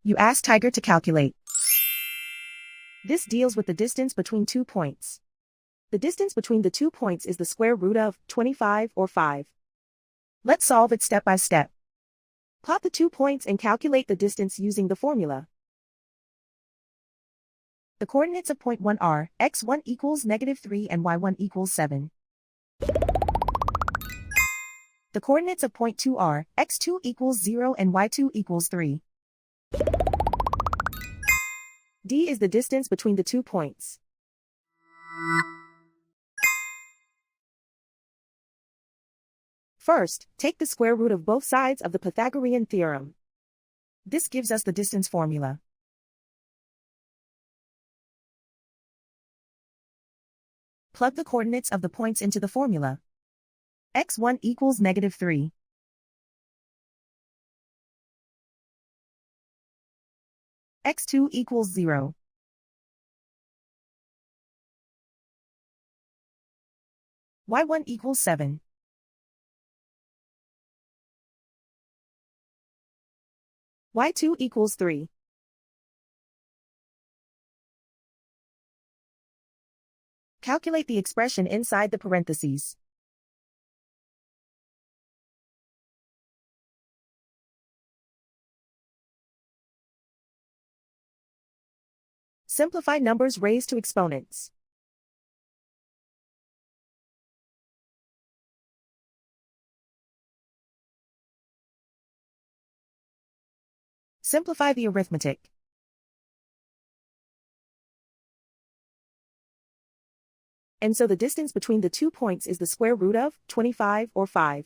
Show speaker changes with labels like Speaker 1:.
Speaker 1: You ask Tiger to calculate. This deals with the distance between 2 points. The distance between the 2 points is the square root of 25 or 5. Let's solve it step by step. Plot the 2 points and calculate the distance using the formula. The coordinates of point 1 are x1 equals -3 and y1 equals 7. The coordinates of point 2 are x2 equals 0 and y2 equals 3. D is the distance between the 2 points. First, take the square root of both sides of the Pythagorean theorem. This gives us the distance formula. Plug the coordinates of the points into the formula. x1 equals -3. x2 equals 0. y1 equals 7. y2 equals 3. Calculate the expression inside the parentheses. Simplify numbers raised to exponents. Simplify the arithmetic. And so the distance between the 2 points is the square root of 25 or 5.